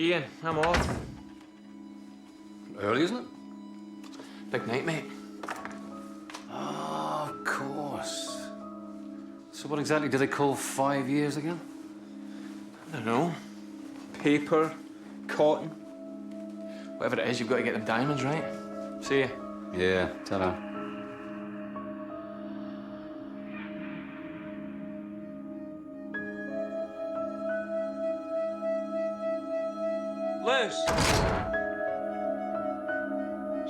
Ian, I'm off. Early, isn't it? Big night, mate. Oh, of course. So what exactly do they call 5 years again? I don't know. Paper, cotton. Whatever it is, you've got to get them diamonds right. See ya. Yeah, ta-da. Liz!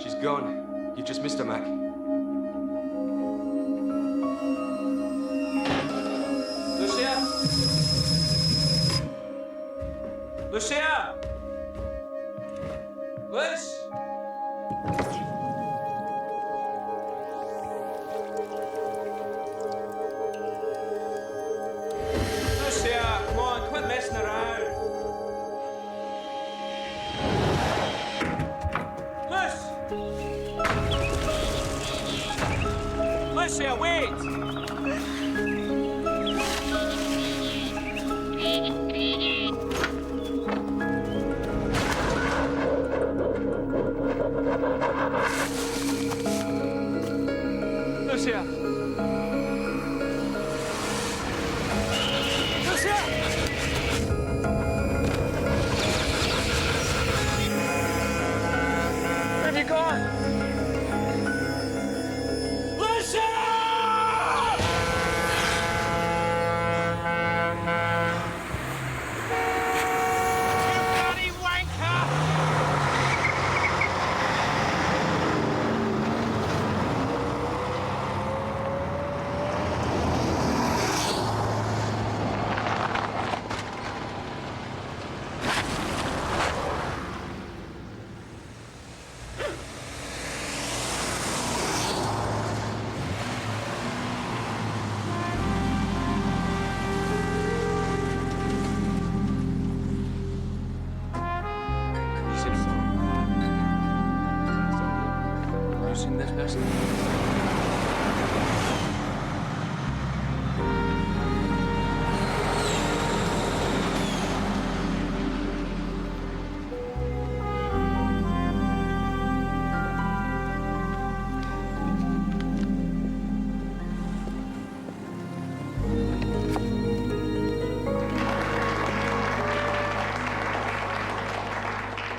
She's gone. You've just missed her, Mac. Lucia! Lucia! Liz! Lucia, come on, quit messing around. Lucia, wait! Lucia! Lucia! Where have you gone?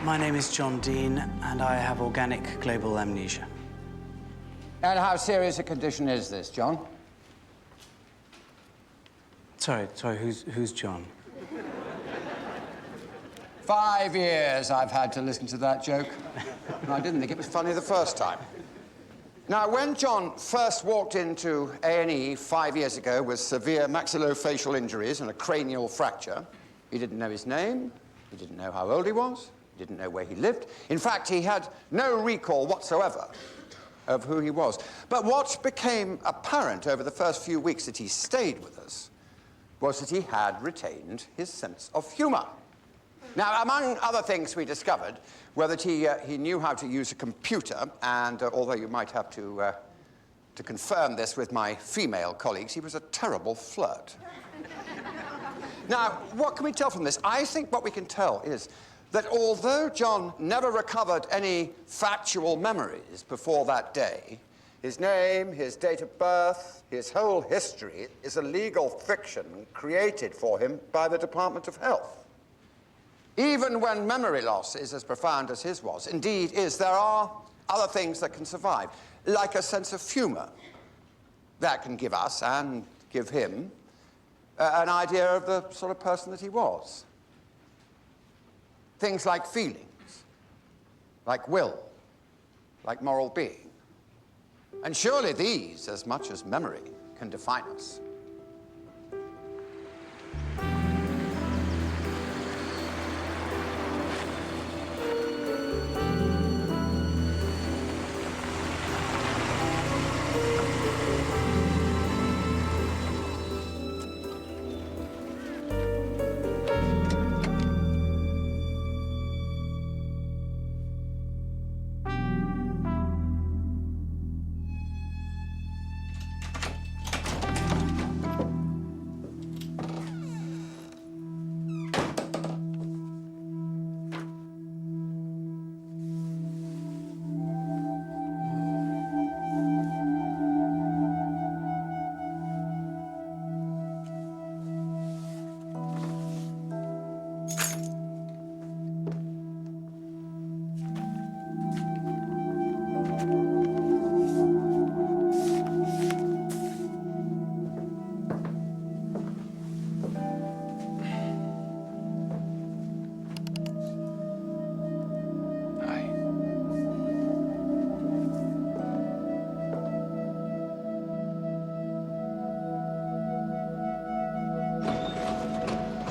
My name is John Dean, and I have organic global amnesia. And how serious a condition is this, John? Sorry, who's John? 5 years I've had to listen to that joke. And I didn't think it was funny the first time. Now, when John first walked into A&E 5 years ago with severe maxillofacial injuries and a cranial fracture, he didn't know his name, he didn't know how old he was, he didn't know where he lived. In fact, he had no recall whatsoever of who he was. But what became apparent over the first few weeks that he stayed with us was that he had retained his sense of humor. Now, among other things we discovered were that he knew how to use a computer, and although you might have to confirm this with my female colleagues, he was a terrible flirt. Now, what can we tell from this? I think what we can tell is that although John never recovered any factual memories before that day, his name, his date of birth, his whole history is a legal fiction created for him by the Department of Health. Even when memory loss is as profound as his was, indeed there are other things that can survive, like a sense of humor that can give us and give him an idea of the sort of person that he was. Things like feelings, like will, like moral being. And surely these, as much as memory, can define us.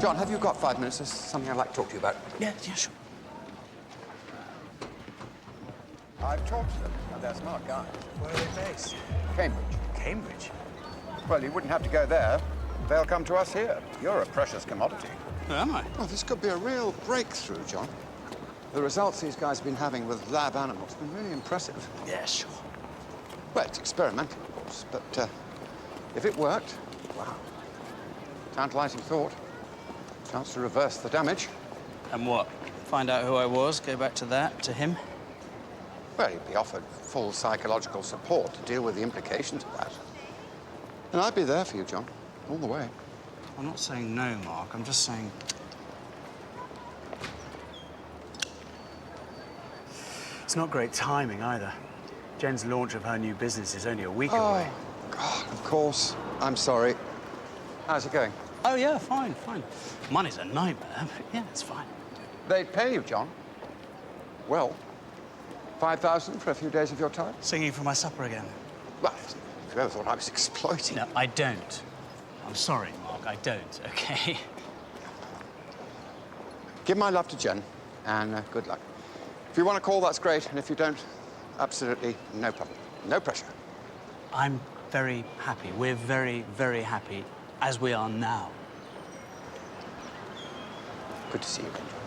John, have you got 5 minutes? There's something I'd like to talk to you about. Yeah, sure. I've talked to them, and they're smart guys. Where are they based? Cambridge. Cambridge. Well, you wouldn't have to go there. They'll come to us here. You're a precious commodity. Who am I? Well, this could be a real breakthrough, John. The results these guys have been having with lab animals have been really impressive. Yeah, sure. Well, it's experimental, of course, but if it worked, wow. Tantalizing thought. Chance to reverse the damage. And what? Find out who I was, go back to that, to him? Well, he'd be offered full psychological support to deal with the implications of that. And I'd be there for you, John, all the way. I'm not saying no, Mark. I'm just saying... It's not great timing, either. Jen's launch of her new business is only a week away. God, of course. I'm sorry. How's it going? Oh, yeah, fine, fine. Money's a nightmare, but yeah, it's fine. They'd pay you, John. Well, 5,000 for a few days of your time? Singing for my supper again. Well, if you ever thought I was exploiting No, I don't. I'm sorry, Mark, I don't, okay? Give my love to Jen, and good luck. If you want to call, that's great, and if you don't, absolutely no problem. No pressure. I'm very happy. We're very, very happy, as we are now. Good to see you again, John.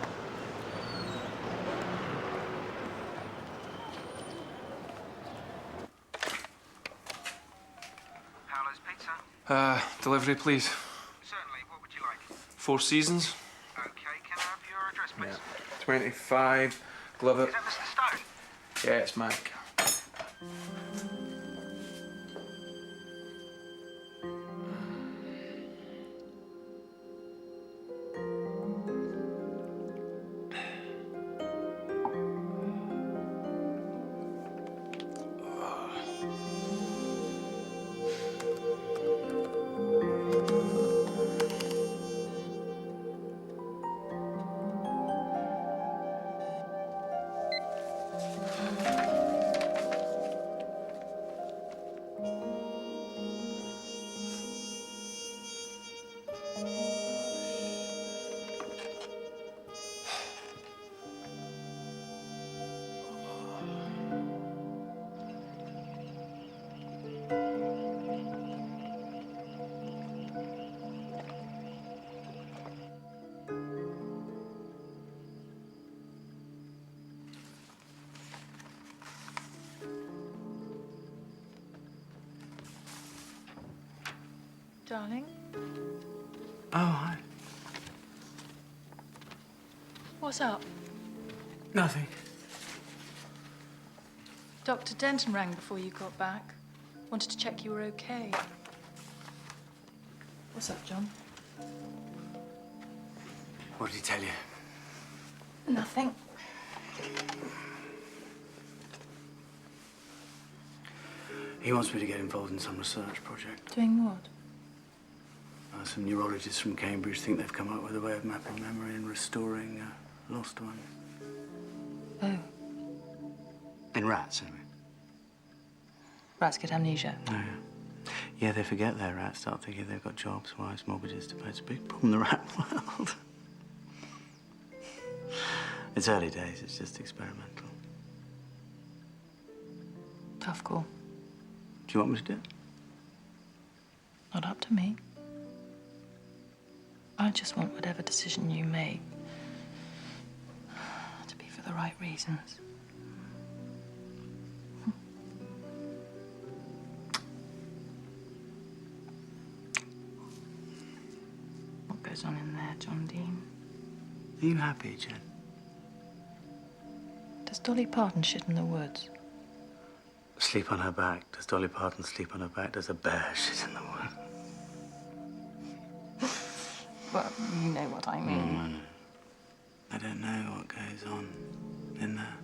Paolo's Pizza? Delivery, please. Certainly. What would you like? 4 Seasons. Okay, can I have your address, please? 25, Glover. Is that Mr. Stone? Yeah, it's Mac. Darling, Oh, hi. what's up? Nothing. Dr. Denton rang before you got back. Wanted to check you were okay. What's up, John? What did he tell you? Nothing. He wants me to get involved in some research project. Doing what? Some neurologists from Cambridge think they've come up with a way of mapping memory and restoring lost ones. Oh, In rats, I mean. rats get amnesia. Oh, yeah. Yeah, they forget they're rats, start thinking they've got jobs, wives, mortgages to pay. It's a big problem in the rat world. It's early days, it's just experimental. Tough call. Do you want me to do it? Not up to me. I just want whatever decision you make to be for the right reasons. What goes on in there, John Dean? Are you happy, Jen? Does Dolly Parton shit in the woods? Sleep on her back. Does Dolly Parton sleep on her back? Does a bear shit in the woods? Well, you know what I mean. I don't know what goes on in there.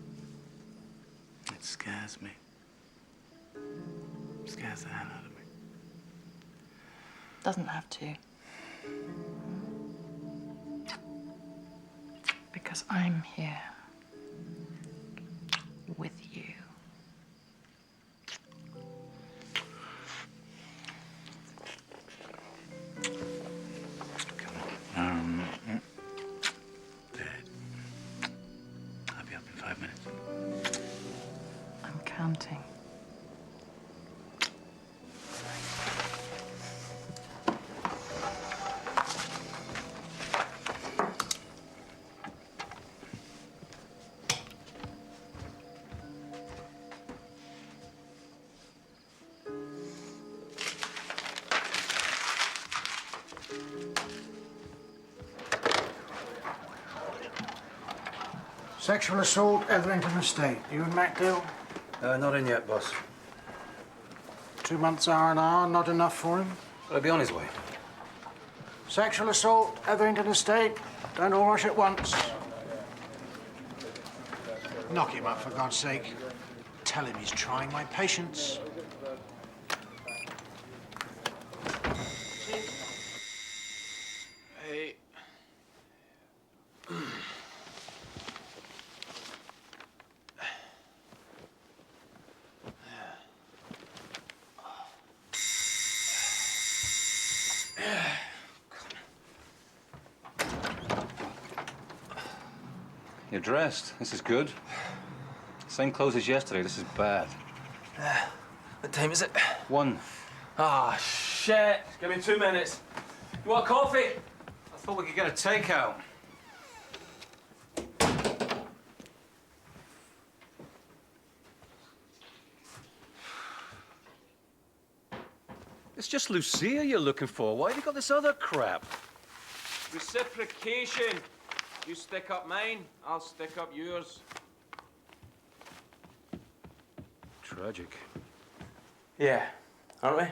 It scares me. It scares the hell out of me. Doesn't have to. Because I'm here. With you. Sexual assault, Etherington Estate. You and Mac deal? Not in yet, boss. 2 months R&R, not enough for him? But he'll be on his way. Sexual assault, Etherington Estate. Don't all rush at once. Knock him up, for God's sake. Tell him he's trying my patience. Hey. You're dressed. This is good. Same clothes as yesterday. This is bad. What time is it? 1. Ah, shit. Give me 2 minutes. You want a coffee? I thought we could get a takeout. It's just Lucia you're looking for. Why have you got this other crap? Reciprocation. You stick up mine, I'll stick up yours. Tragic. Yeah, aren't we?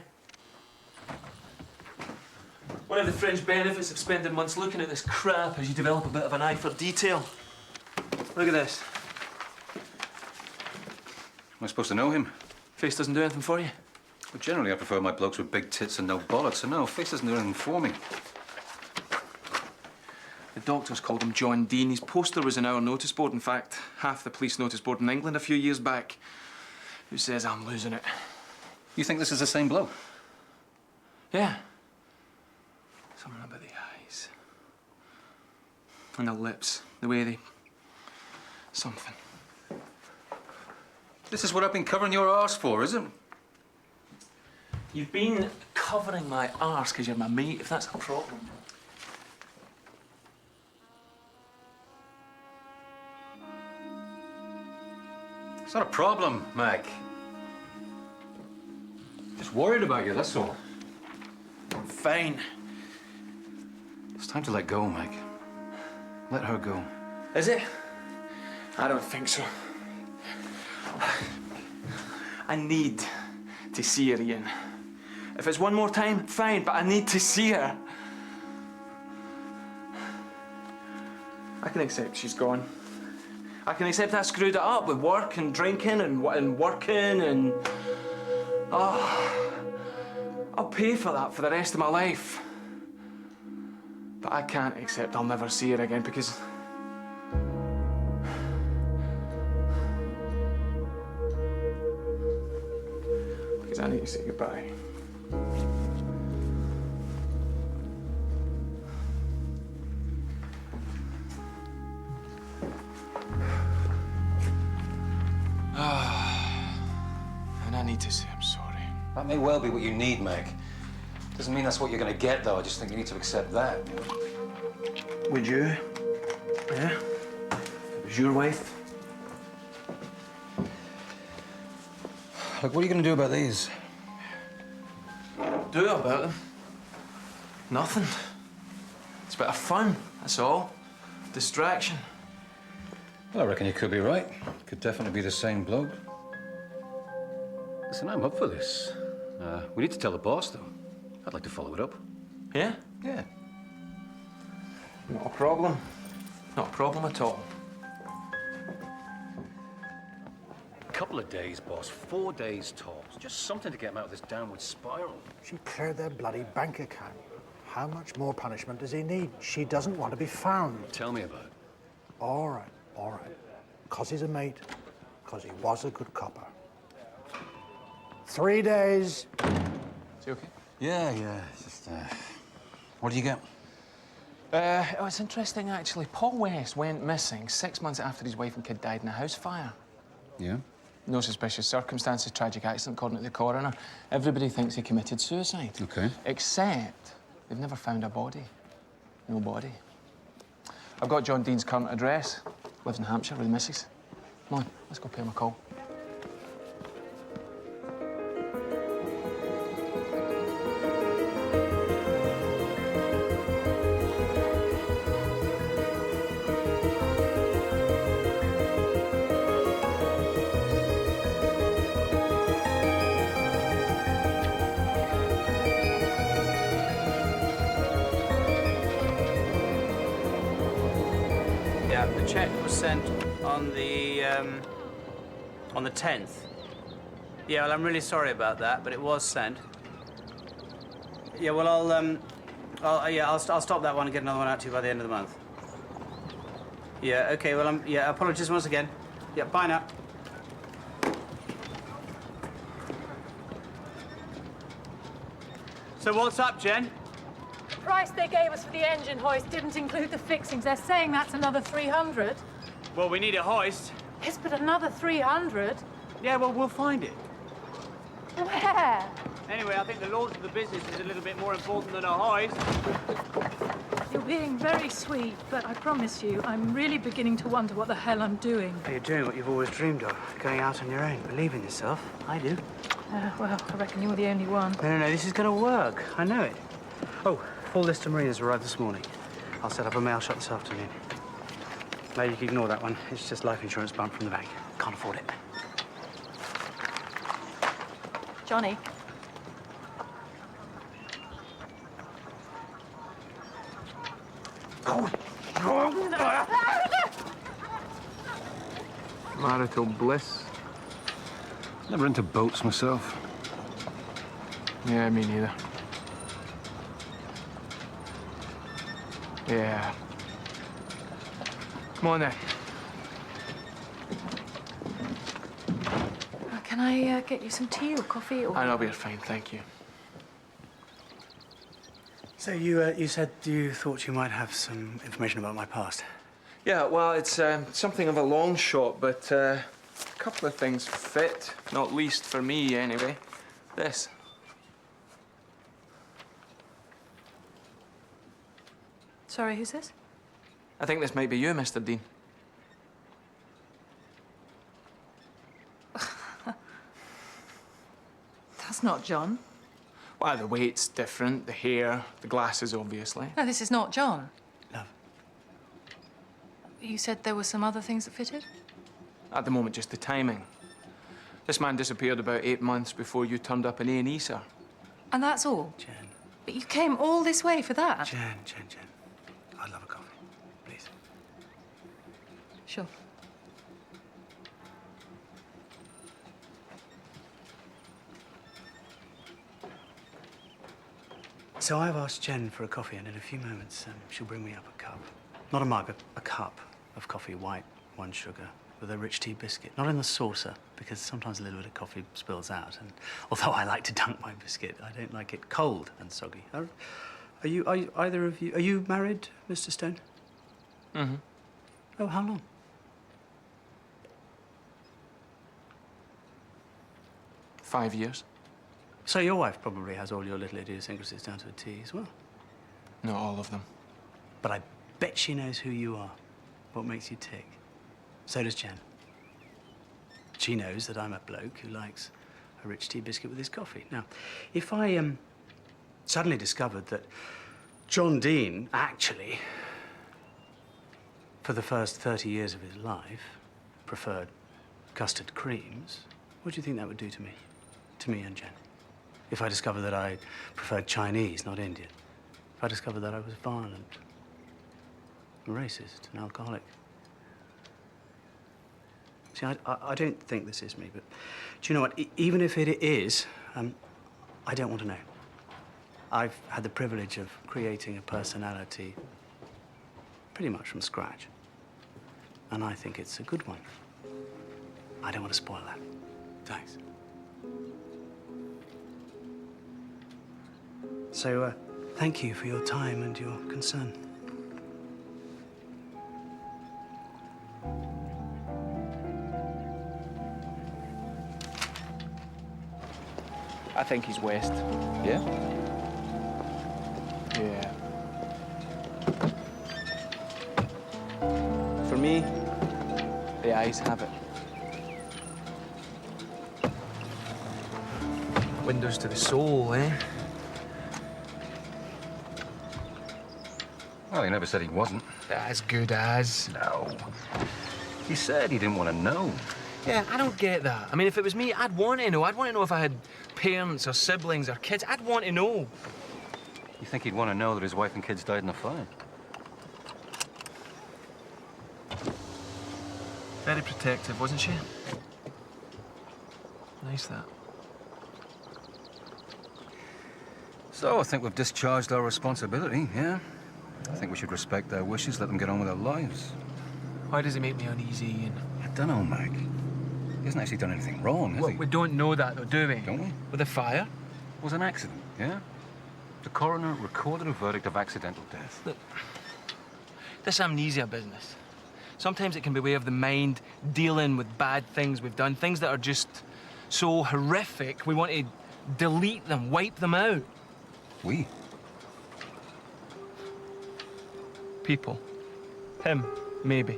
One of the fringe benefits of spending months looking at this crap is you develop a bit of an eye for detail. Look at this. Am I supposed to know him? Face doesn't do anything for you. Well, generally, I prefer my blokes with big tits and no bollocks, so no, face doesn't do anything for me. The doctors called him John Dean. His poster was in our notice board. In fact, half the police notice board in England a few years back. Who says I'm losing it? You think this is the same bloke? Yeah. Something about the eyes. And the lips. The way they... something. This is what I've been covering your arse for, is it? You've been covering my arse because you're my mate, if that's a problem. It's not a problem, Mac. Just worried about you, that's all. Fine. It's time to let go, Mac. Let her go. Is it? I don't think so. I need to see her, Ian. If it's one more time, fine, but I need to see her. I can accept she's gone. I can accept I screwed it up with work and drinking and working and... Oh, I'll pay for that for the rest of my life. But I can't accept I'll never see her again because... I need to say goodbye. And I need to say I'm sorry. That may well be what you need, Meg. Doesn't mean that's what you're going to get, though. I just think you need to accept that. Would you? Yeah? If it was your wife? Look, what are you going to do about these? Do about them? Nothing. It's a bit of fun, that's all. Distraction. Well, I reckon you could be right. Could definitely be the same bloke. Listen, I'm up for this. We need to tell the boss, though. I'd like to follow it up. Yeah? Yeah. Not a problem. Not a problem at all. Couple of days, boss. 4 days tops. Just something to get him out of this downward spiral. She cleared their bloody bank account. How much more punishment does he need? She doesn't want to be found. Tell me about it. All right, all right. 'Cause he's a mate. 'Cause he was a good copper. 3 days. Is he okay? Yeah. It's just, what do you get? Oh, it's interesting, actually. Paul West went missing 6 months after his wife and kid died in a house fire. Yeah? No suspicious circumstances, tragic accident, according to the coroner. Everybody thinks he committed suicide. Okay. Except they've never found a body. No body. I've got John Dean's current address. Lives in Hampshire with the missus. Come on, let's go pay him a call. Yeah, the check was sent on the 10th. Yeah, well, I'm really sorry about that, but it was sent. Yeah, well, I'll stop that one and get another one out to you by the end of the month. Yeah, okay, well, yeah, apologies once again. Yeah, bye now. So what's up, Jen? The price they gave us for the engine hoist didn't include the fixings. They're saying that's another 300. Well, we need a hoist. Yes, but another 300? Yeah, well, we'll find it. Where? Anyway, I think the launch of the business is a little bit more important than a hoist. You're being very sweet, but I promise you, I'm really beginning to wonder what the hell I'm doing. You're doing what you've always dreamed of, going out on your own, believe in yourself. I do. Well, I reckon you're the only one. No, this is going to work. I know it. Oh, full list of marinas arrived this morning. I'll set up a mail shot this afternoon. No, you can ignore that one. It's just life insurance bump from the bank. Can't afford it. Johnny. Marital bliss. Never into boats myself. Yeah, me neither. Yeah. Come on then. Can I get you some tea or coffee or... I'll be fine, thank you. So you said you thought you might have some information about my past. Yeah, well, it's something of a long shot, but a couple of things fit, not least for me, anyway. This. Sorry, who's this? I think this might be you, Mr. Dean. That's not John. Well, the weight's different, the hair, the glasses, obviously. No, this is not John. Love. You said there were some other things that fitted? At the moment, just the timing. This man disappeared about 8 months before you turned up in A&E, sir. And that's all? Jen. But you came all this way for that? Jen. I'd love a coffee, please. Sure. So I've asked Jen for a coffee, and in a few moments, she'll bring me up a cup. Not a mug, a cup of coffee, white, 1 sugar, with a rich tea biscuit. Not in the saucer, because sometimes a little bit of coffee spills out. And although I like to dunk my biscuit, I don't like it cold and soggy. Are either of you... Are you married, Mr. Stone? Mm-hmm. Oh, how long? Five years. So your wife probably has all your little idiosyncrasies down to a T as well. Not all of them. But I bet she knows who you are, what makes you tick. So does Jen. She knows that I'm a bloke who likes a rich tea biscuit with his coffee. Now, if I suddenly discovered that John Dean actually, for the first 30 years of his life, preferred custard creams, what do you think that would do to me? To me and Jen? If I discovered that I preferred Chinese, not Indian. If I discovered that I was violent, racist, and alcoholic. See, I don't think this is me, but do you know what? Even if it is, I don't want to know. I've had the privilege of creating a personality pretty much from scratch. And I think it's a good one. I don't want to spoil that. Thanks. So, thank you for your time and your concern. I think he's West. Yeah? Yeah. For me, the eyes have it. Windows to the soul, eh? Well, he never said he wasn't. As good as. No. He said he didn't want to know. Yeah, I don't get that. I mean, if it was me, I'd want to know. I'd want to know if I had parents or siblings or kids. I'd want to know. You think he'd want to know that his wife and kids died in the fire? very protective, wasn't she? Nice, that. So, I think we've discharged our responsibility, yeah? I think we should respect their wishes, let them get on with their lives. Why does it make me uneasy, Ian? I don't know, Mac. He hasn't actually done anything wrong, has he? We don't know that, though, do we? Don't we? With the fire? It was an accident, yeah? The coroner recorded a verdict of accidental death. Look, this amnesia business, sometimes it can be a way of the mind dealing with bad things we've done, things that are just so horrific, we want to delete them, wipe them out. We? People. Him, maybe.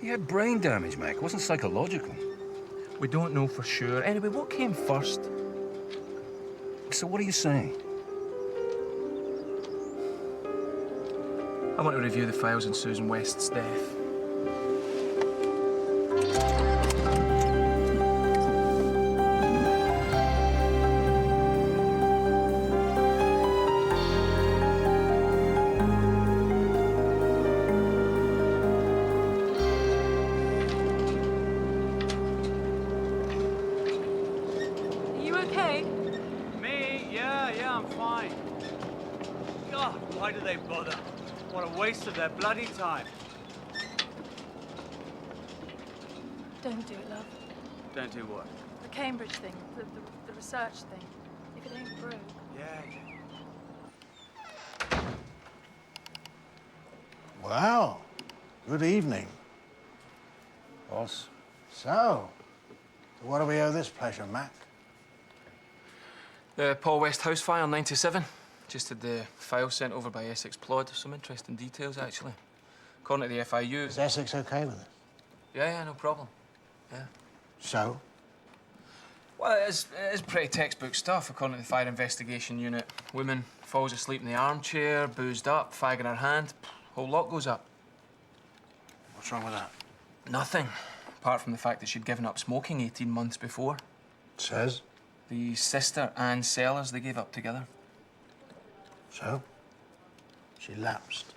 He had brain damage, Mac. It wasn't psychological. We don't know for sure. Anyway, what came first? So what are you saying? I want to review the files on Susan West's death. Are you okay? Me? Yeah, I'm fine. God, why do they bother? What a waste of their bloody time. Don't do it, love. Don't do what? The Cambridge thing, the research thing. If it ain't broke. Yeah. Well, good evening. Boss. So, what do we owe this pleasure, Mac? The Paul West house fire, 97. Just had the file sent over by Essex Plod. Some interesting details, actually. According to the FIU... Is Essex okay with it? Yeah, no problem. Yeah. So? Well, it is pretty textbook stuff, according to the fire investigation unit. Woman falls asleep in the armchair, boozed up, fag in her hand. Whole lot goes up. What's wrong with that? Nothing, apart from the fact that she'd given up smoking 18 months before. Says? The sister and Sellers, they gave up together. So? She lapsed.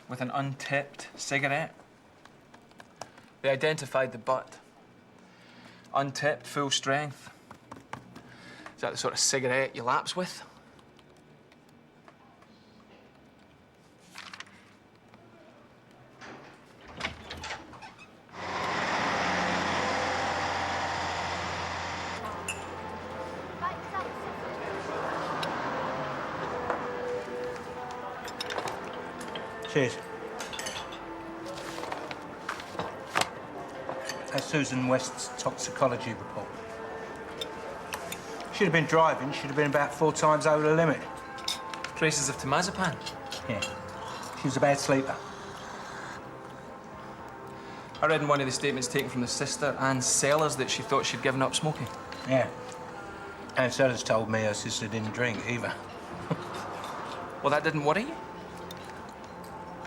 With an untipped cigarette. They identified the butt. Untipped, full strength. Is that the sort of cigarette you lapse with? Cheers. That's Susan West's toxicology report. She'd have been driving. She'd have been about 4 times over the limit. Traces of temazepam. Yeah. She was a bad sleeper. I read in one of the statements taken from the sister and Sellers that she thought she'd given up smoking. Yeah. And Sellers told me her sister didn't drink either. Well, that didn't worry you?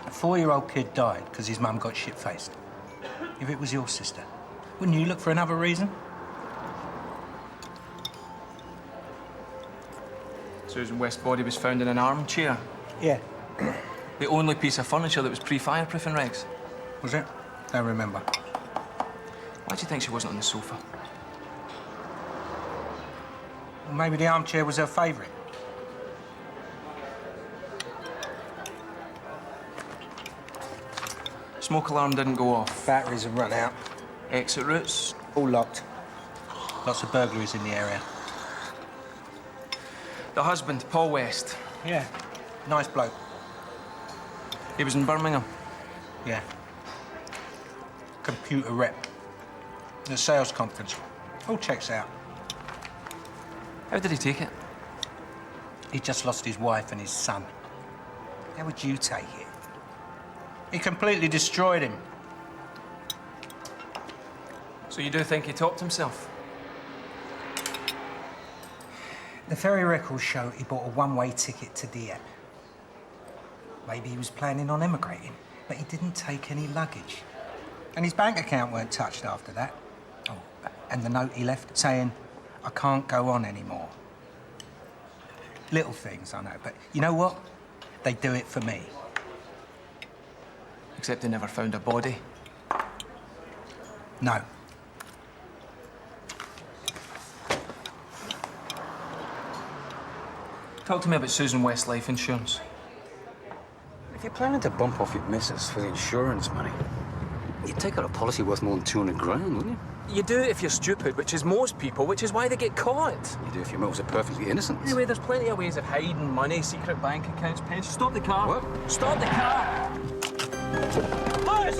A 4-year-old kid died because his mum got shit-faced. If it was your sister, wouldn't you look for another reason? Susan West's body was found in an armchair. Yeah. The only piece of furniture that was pre-fireproofing regs. Was it? Don't remember. Why do you think she wasn't on the sofa? Well, maybe the armchair was her favourite. Smoke alarm didn't go off. Batteries have run out. Exit routes. All locked. Lots of burglaries in the area. The husband, Paul West. Yeah. Nice bloke. He was in Birmingham. Yeah. Computer rep. The sales conference. All checks out. How did he take it? He just lost his wife and his son. How would you take it? He completely destroyed him. So you do think he topped himself? The ferry records show he bought a one-way ticket to Dieppe. Maybe he was planning on emigrating, but he didn't take any luggage. And his bank account weren't touched after that. Oh, and the note he left saying, I can't go on anymore. Little things, I know, but you know what? They do it for me. Except they never found a body. No. Talk to me about Susan West life insurance. If you're planning to bump off your missus for the insurance money, you'd take out a policy worth more than 200 grand, wouldn't you? You do it if you're stupid, which is most people, which is why they get caught. You do if your motives are perfectly innocent. Anyway, there's plenty of ways of hiding money, secret bank accounts, pensions. Stop the car. What? Stop the car! Liz!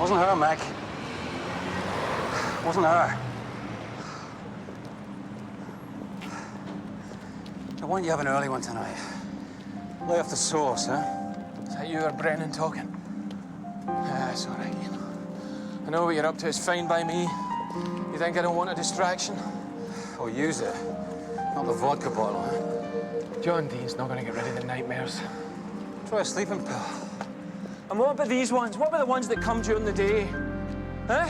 Wasn't her, Mac. Wasn't her. Why don't you have an early one tonight? Lay off the sauce, huh? Is that you or Brennan talking? It's all right, Ian. I know what you're up to. It's fine by me. You think I don't want a distraction? Or use it. Not the vodka bottle, huh? John Dean's not going to get rid of the nightmares. Try a sleeping pill. And what about these ones? What about the ones that come during the day? Huh?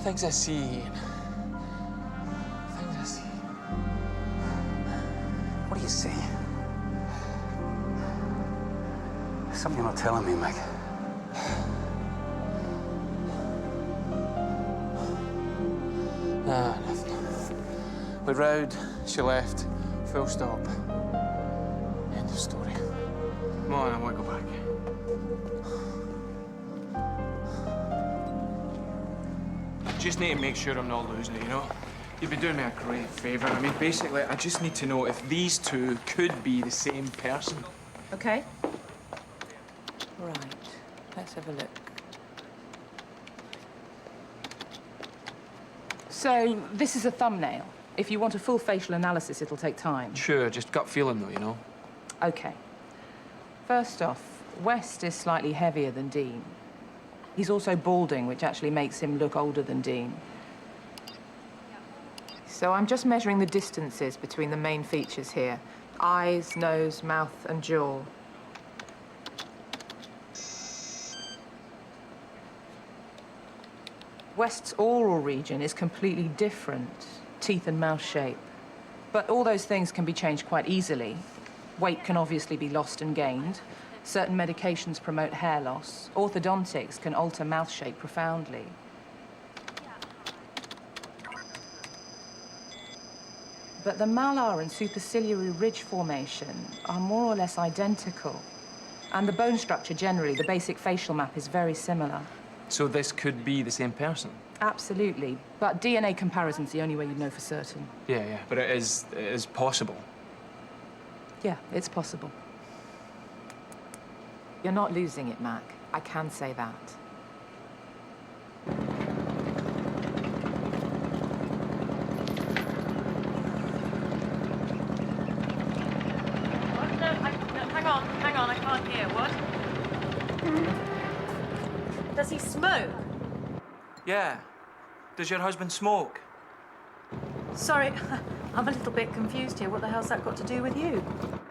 Things I see, Ian. Things I see. What do you see? Something you're not telling me, Meg. Nah, nothing. We rowed, she left. Full stop. End of story. Come on, I want to go back. Just need to make sure I'm not losing it, you know? You've been doing me a great favour. I mean, basically, I just need to know if these two could be the same person. Okay. Right. Let's have a look. So, this is a thumbnail. If you want a full facial analysis, it'll take time. Sure, just gut feeling though, you know? Okay. First off, West is slightly heavier than Dean. He's also balding, which actually makes him look older than Dean. So I'm just measuring the distances between the main features here. Eyes, nose, mouth, and jaw. West's oral region is completely different, teeth and mouth shape. But all those things can be changed quite easily. Weight can obviously be lost and gained. Certain medications promote hair loss. Orthodontics can alter mouth shape profoundly. But the malar and superciliary ridge formation are more or less identical. And the bone structure generally, the basic facial map, is very similar. So this could be the same person? Absolutely. But DNA comparison's the only way you know for certain. Yeah, but it is possible. Yeah, it's possible. You're not losing it, Mac. I can say that. Hang on, I can't hear. What? Does he smoke? Yeah. Does your husband smoke? Sorry, I'm a little bit confused here. What the hell's that got to do with you?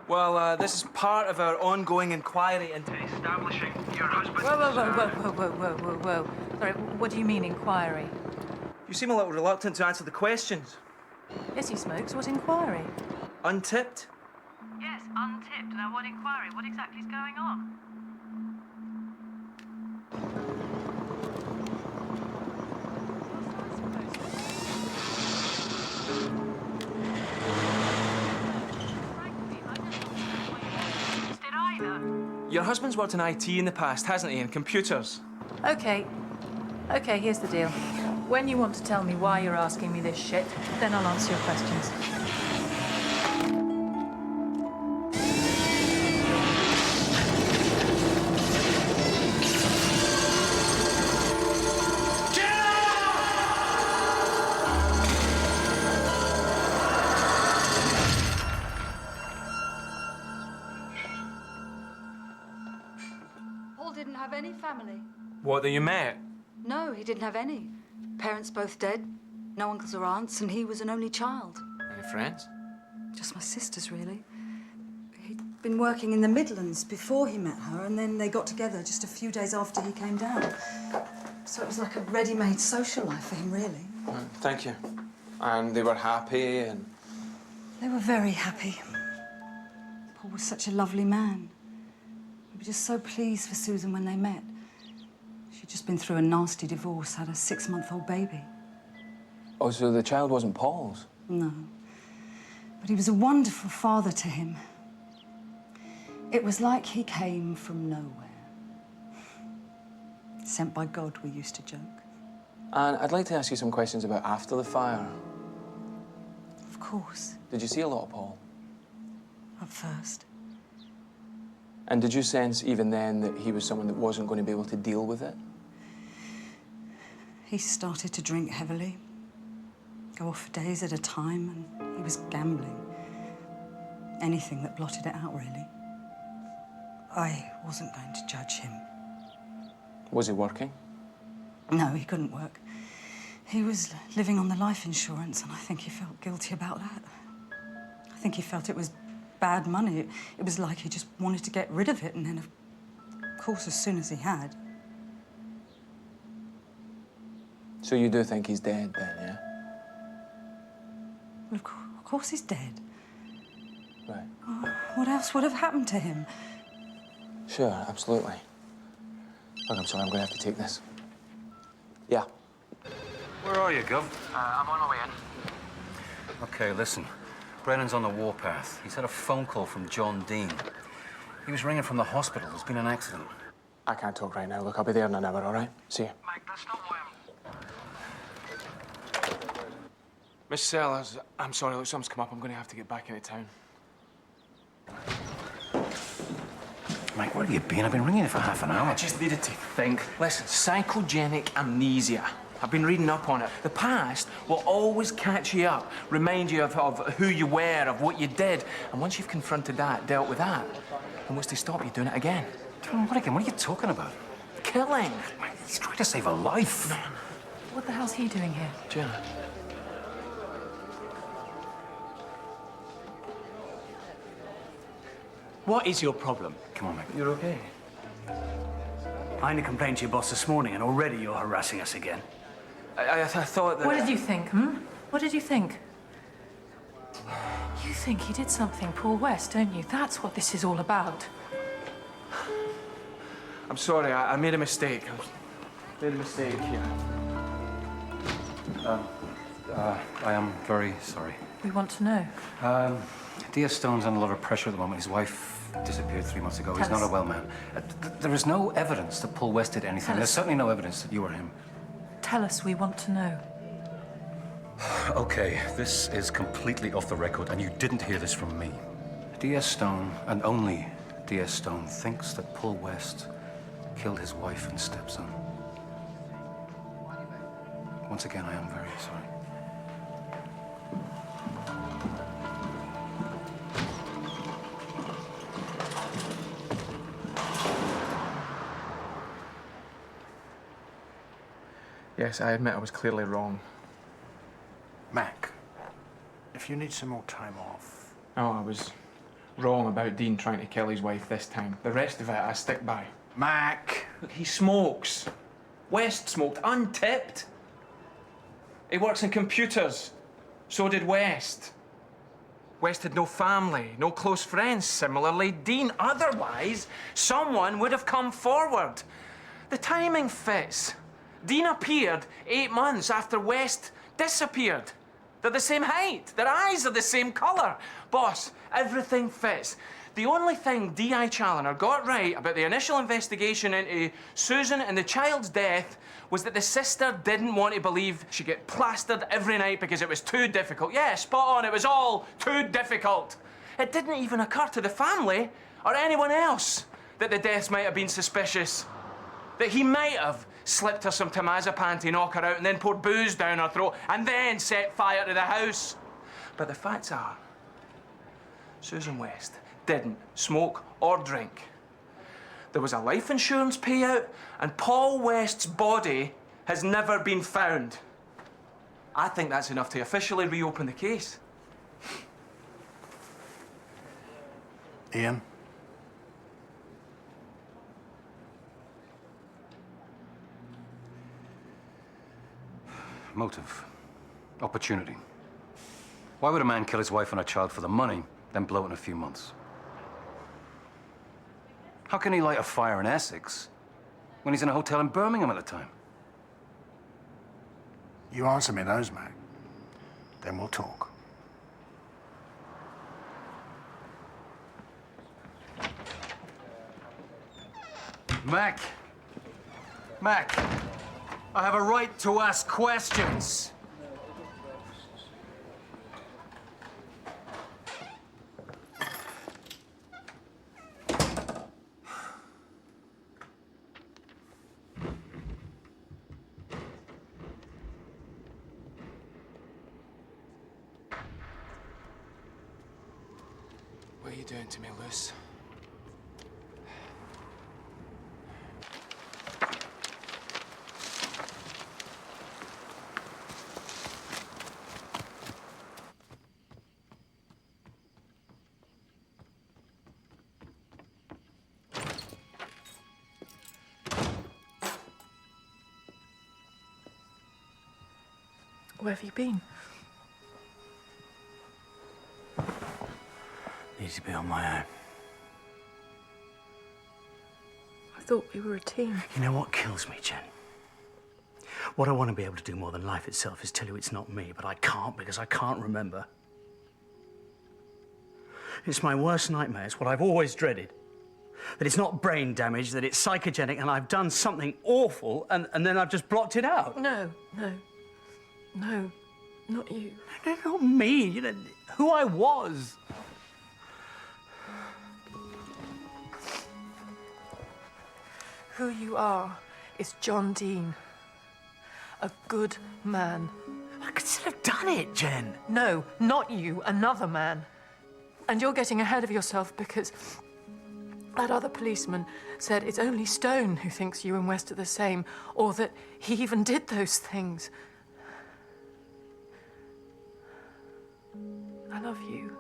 Well, this is part of our ongoing inquiry into... Establishing your husband. Whoa. Sorry, what do you mean, inquiry? You seem a little reluctant to answer the questions. Yes, he smokes. What inquiry? Untipped? Yes, untipped. Now, what inquiry? What exactly is going on? Your husband's worked in IT in the past, hasn't he, and computers? Okay, here's the deal. When you want to tell me why you're asking me this shit, then I'll answer your questions. family? What, that you met? No, he didn't have any. Parents both dead, no uncles or aunts, and he was an only child. Any friends? Just my sisters, really. He'd been working in the Midlands before he met her, and then they got together just a few days after he came down. So it was like a ready-made social life for him, really. Thank you. And they were happy and... They were very happy. Paul was such a lovely man. We were just so pleased for Susan when they met. She'd just been through a nasty divorce, had a 6-month-old baby. Oh, so the child wasn't Paul's? No. But he was a wonderful father to him. It was like he came from nowhere. Sent by God, we used to joke. And I'd like to ask you some questions about after the fire. Of course. Did you see a lot of Paul? At first. And did you sense even then that he was someone that wasn't going to be able to deal with it? He started to drink heavily. Go off for days at a time, and he was gambling. Anything that blotted it out, really. I wasn't going to judge him. Was he working? No, he couldn't work. He was living on the life insurance, and I think he felt guilty about that. I think he felt it was bad money. It was like he just wanted to get rid of it, and then, of course, as soon as he had... So you do think he's dead then, yeah? Well, of course he's dead. Right. Oh, what else would have happened to him? Sure, absolutely. Look, I'm sorry, I'm going to have to take this. Yeah. Where are you, Gov? I'm on my way in. Okay, listen. Brennan's on the warpath. He's had a phone call from John Dean. He was ringing from the hospital. There's been an accident. I can't talk right now. Look, I'll be there in an hour, all right? See you. Mike, that's not why I'm... Miss Sellers, I'm sorry, look, something's come up. I'm going to have to get back into town. Mike, where have you been? I've been ringing you for half an hour. I just needed to think. Listen, psychogenic amnesia. I've been reading up on it. The past will always catch you up, remind you of who you were, of what you did. And once you've confronted that, dealt with that, then what's to stop you doing it again? What again? What are you talking about? Killing. Mike, he's trying to save a life. What the hell's he doing here? Jemma. What is your problem? Come on, Mike. You're okay? I only complained to your boss this morning, and already you're harassing us again. I thought that... What did you think, hmm? What did you think? You think he did something, Paul West, don't you? That's what this is all about. I'm sorry, I made a mistake. I made a mistake here. I am very sorry. We want to know. D.S. Stone's under a lot of pressure at the moment. His wife disappeared 3 months ago. He's Tell not us. a well man. There is no evidence that Paul West did anything. Tell There's us. certainly no evidence that you or him. Tell us, we want to know. Okay, this is completely off the record, and you didn't hear this from me. D.S. Stone, and only D.S. Stone, thinks that Paul West killed his wife and stepson. Once again, I am very sorry. Yes, I admit I was clearly wrong. Mac, if you need some more time off... Oh, I was wrong about Dean trying to kill his wife this time. The rest of it, I stick by. Mac! Look, he smokes. West smoked, untipped. He works in computers. So did West. West had no family, no close friends. Similarly, Dean. Otherwise, someone would have come forward. The timing fits. Dean appeared 8 months after West disappeared. They're the same height. Their eyes are the same colour. Boss, everything fits. The only thing D.I. Challoner got right about the initial investigation into Susan and the child's death was that the sister didn't want to believe she'd get plastered every night because it was too difficult. Yeah, spot on, it was all too difficult. It didn't even occur to the family or anyone else that the deaths might have been suspicious. That he might have slipped her some temazepam to knock her out and then poured booze down her throat and then set fire to the house. But the facts are, Susan West didn't smoke or drink. there was a life insurance payout, and Paul West's body has never been found. I think that's enough to officially reopen the case. Ian? Motive. Opportunity. Why would a man kill his wife and a child for the money, then blow it in a few months? How can he light a fire in Essex when he's in a hotel in Birmingham at the time? You answer me those, Mac. Then we'll talk. Mac! Mac! I have a right to ask questions! What are you doing to me, Luce? Where have you been? Need to be on my own. I thought we were a team. You know what kills me, Jen? What I want to be able to do more than life itself is tell you it's not me, but I can't because I can't remember. It's my worst nightmare. It's what I've always dreaded. That it's not brain damage, that it's psychogenic, and I've done something awful, and then I've just blocked it out. No, not you. No, not me. You know, who I was. Who you are is John Dean. A good man. I could still have done it, Jen. No, not you, another man. And you're getting ahead of yourself because that other policeman said it's only Stone who thinks you and West are the same, or that he even did those things. I love you.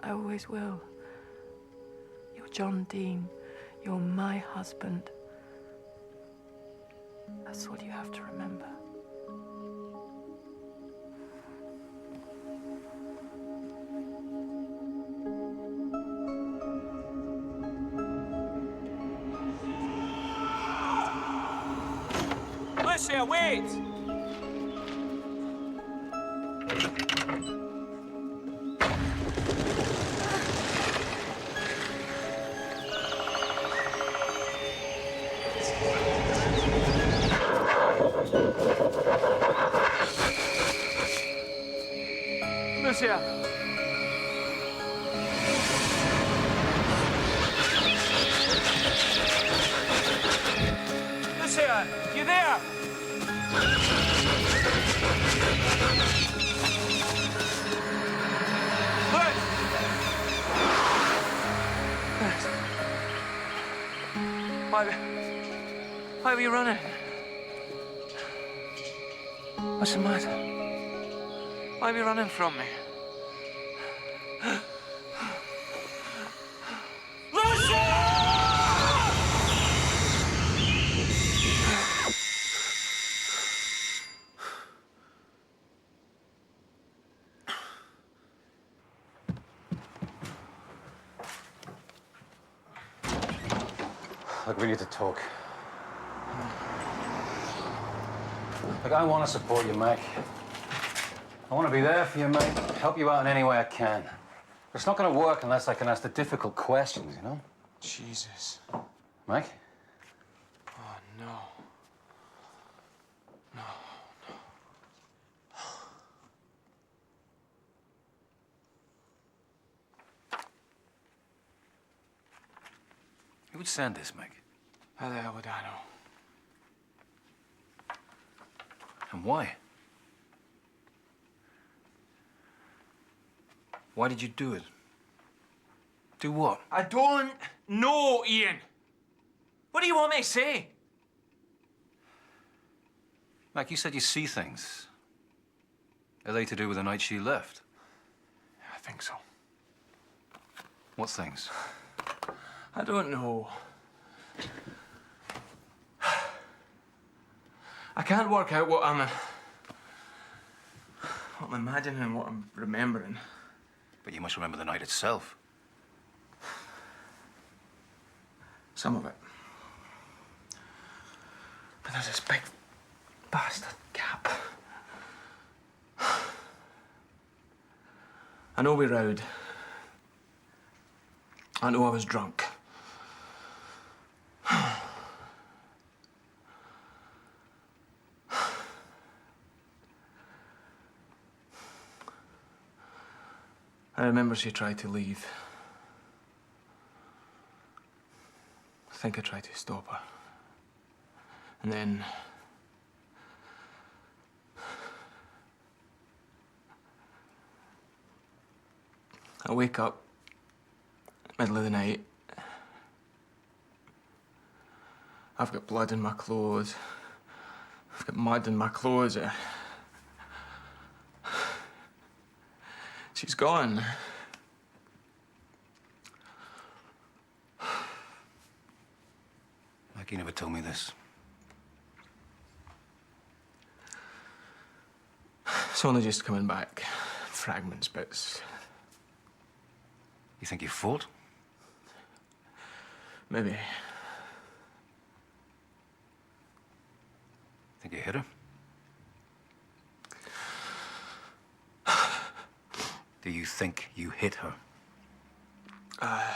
I always will. You're John Dean. You're my husband. That's all you have to remember. Lucia, wait! Lucia! Lucia, you there? Look! Why were you running? What's the matter? Why are you running from me? Look, we need to talk. Look, I want to support you, Mac. I want to be there for you, mate. Help you out in any way I can. But it's not going to work unless I can ask the difficult questions, you know? Jesus. Mac? Oh, no. No. Who would send this, Mac? How the hell would I know? And why? Why did you do it? Do what? I don't know, Ian. What do you want me to say? Mac, you said you see things. Are they to do with the night she left? I think so. What things? I don't know. I can't work out what I'm imagining and what I'm remembering. But you must remember the night itself. Some of it. But there's this big bastard gap. I know we rowed. I know I was drunk. I remember she tried to leave. I think I tried to stop her. And then... I wake up, middle of the night. I've got blood in my clothes. I've got mud in my clothes. She's gone. Like you never told me this. It's only just coming back. Fragments, bits. You think you fought? Maybe. Think you hit her? Do you think you hit her? I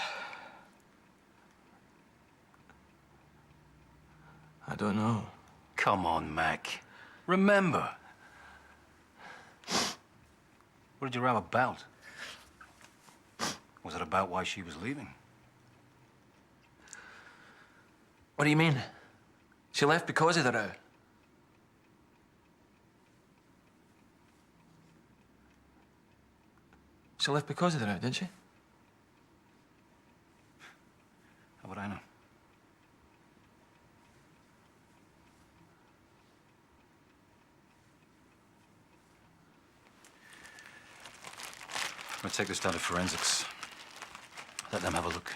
don't know. Come on, Mac. Remember. What did you row about? Was it about why she was leaving? What do you mean? She left because of the row? She left because of the row, didn't she? How would I know? I'm gonna take this down to forensics. Let them have a look.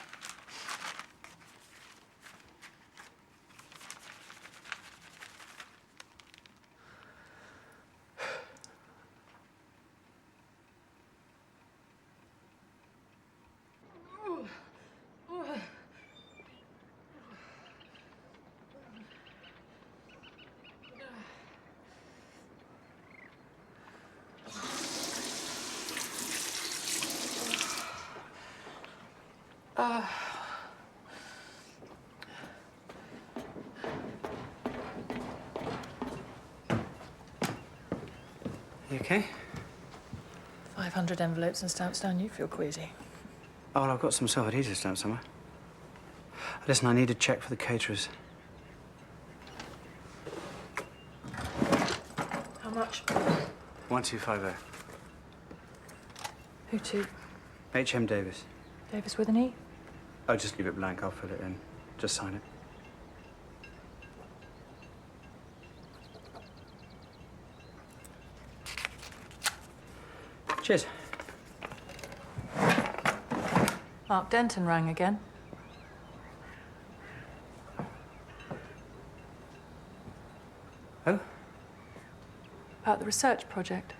You okay? 500 envelopes and stamps down, you feel queasy. Oh, well, I've got some self-adhesive stamps somewhere. Listen, I need a check for the caterers. How much? 1250. Who to? H.M. Davis. Davis with an E? Oh, just leave it blank. I'll fill it in. Just sign it. Cheers. Mark Denton rang again. Oh? About the research project.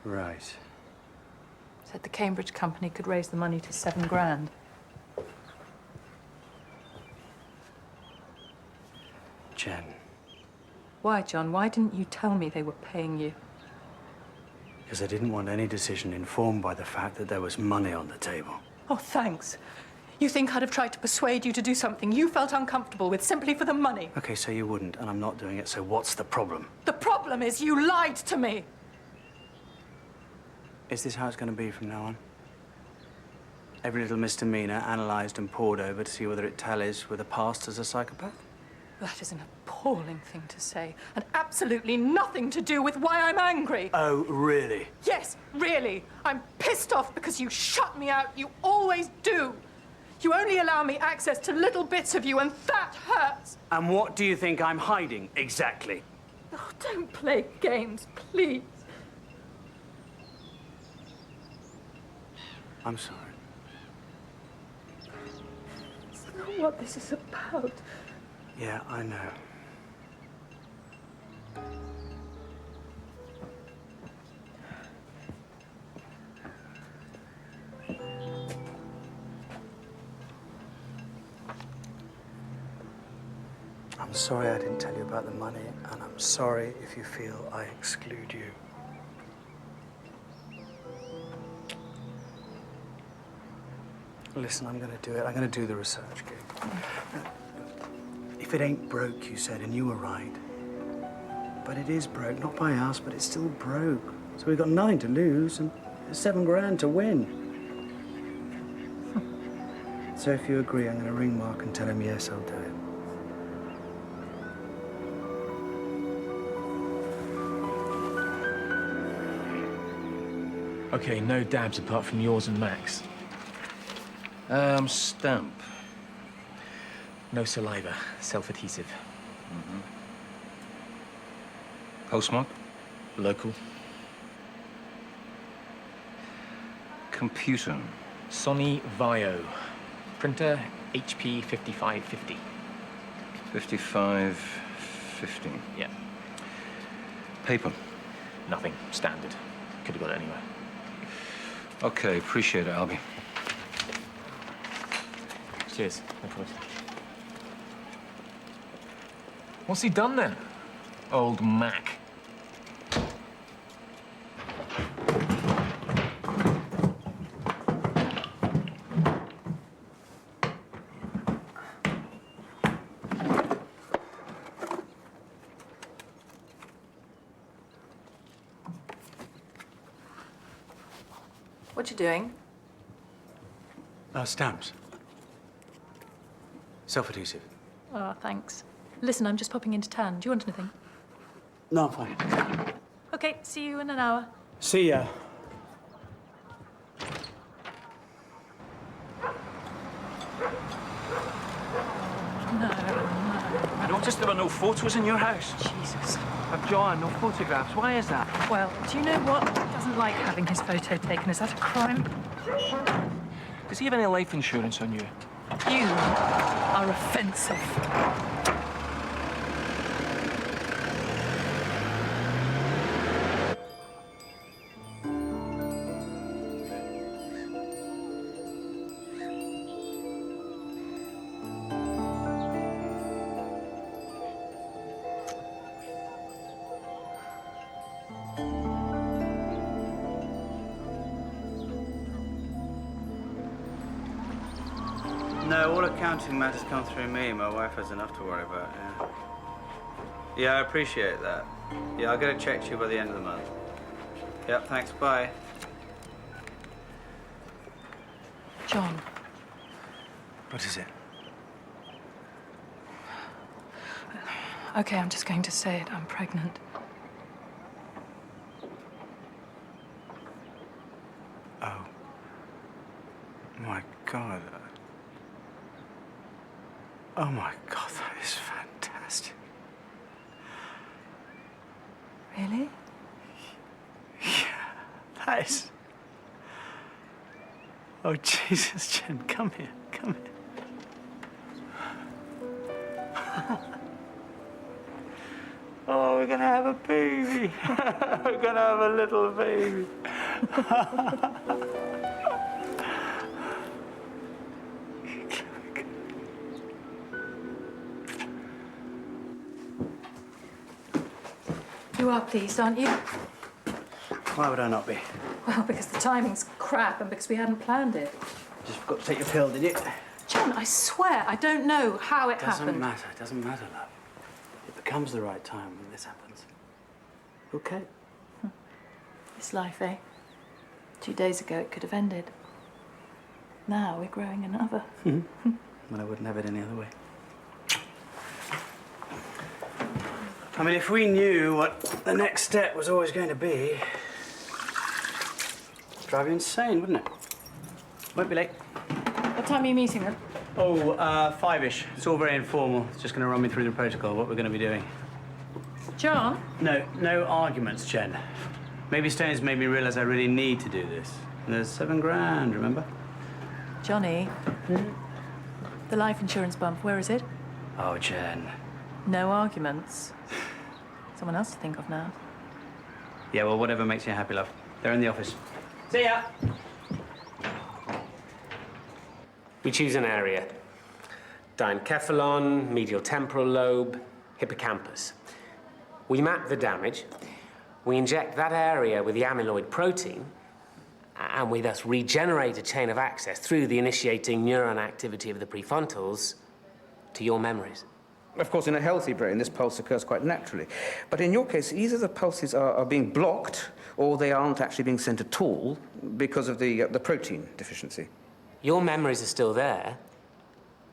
Right. Said the Cambridge company could raise the money to £7 grand. Jen. Why, John? Why didn't you tell me they were paying you? Because I didn't want any decision informed by the fact that there was money on the table. Oh, thanks. You think I'd have tried to persuade you to do something you felt uncomfortable with simply for the money? Okay, so you wouldn't, and I'm not doing it, so what's the problem? The problem is you lied to me. Is this how it's going to be from now on? Every little misdemeanor analysed and pored over to see whether it tallies with a past as a psychopath? That is an appalling thing to say, and absolutely nothing to do with why I'm angry. Oh, really? Yes, really. I'm pissed off because you shut me out. You always do. You only allow me access to little bits of you, and that hurts. And what do you think I'm hiding, exactly? Oh, don't play games, please. I'm sorry. It's not what this is about. Yeah, I know. I'm sorry I didn't tell you about the money, and I'm sorry if you feel I exclude you. Listen, I'm gonna do it. I'm gonna do the research, Gabe. If it ain't broke, you said, and you were right. But it is broke, not by us, but it's still broke. So we've got nothing to lose, and there's $7 grand to win. So if you agree, I'm gonna ring Mark and tell him yes, I'll do it. Okay, no dabs apart from yours and Max. Stamp. No saliva, self-adhesive. Mm-hmm. Postmark? Local. Computer. Sony Vaio. Printer, HP 5550. 5550. Yeah. Paper? Nothing. Standard. Could have got it anywhere. Okay, appreciate it, Albie. Cheers. No problem. What's he done then? Old Mac. What you doing? Stamps. Self-adhesive. Oh, thanks. Listen, I'm just popping into town. Do you want anything? No, I'm fine. Okay, see you in an hour. See ya. No. I noticed there were no photos in your house. Jesus. Of John, no photographs. Why is that? Well, do you know what? He doesn't like having his photo taken. Is that a crime? Does he have any life insurance on you? You are offensive. No, all accounting matters come through me. My wife has enough to worry about, yeah. Yeah, I appreciate that. Yeah, I'll get it checked to you by the end of the month. Yep, thanks, bye. John. What is it? Okay, I'm just going to say it. I'm pregnant. Oh. My God. Oh my God, that is fantastic. Really? Yeah, that is... Oh, Jesus, Jen, come here, come here. Oh, we're gonna have a baby. We're gonna have a little baby. You are pleased, aren't you? Why would I not be? Well, because the timing's crap and because we hadn't planned it. Just forgot to take your pill, did you? John, I swear, I don't know how it happened. It doesn't matter, love. It becomes the right time when this happens. Okay. This life, eh? 2 days ago, it could have ended. Now we're growing another. Well, I wouldn't have it any other way. I mean, if we knew what the next step was always going to be, it'd drive you insane, wouldn't it? Won't be late. What time are you meeting them? Oh, 5-ish. It's all very informal. It's just going to run me through the protocol, what we're going to be doing. John? No arguments, Jen. Maybe Stone's made me realise I really need to do this. And there's $7 grand, remember? Johnny? The life insurance bump, where is it? Oh, Jen. No arguments. Someone else to think of now. Yeah, well, whatever makes you happy, love. They're in the office. See ya! We choose an area. Diencephalon, medial temporal lobe, hippocampus. We map the damage. We inject that area with the amyloid protein, and we thus regenerate a chain of access through the initiating neuron activity of the prefrontals to your memories. Of course, in a healthy brain, this pulse occurs quite naturally. But in your case, either the pulses are being blocked or they aren't actually being sent at all because of the protein deficiency. Your memories are still there.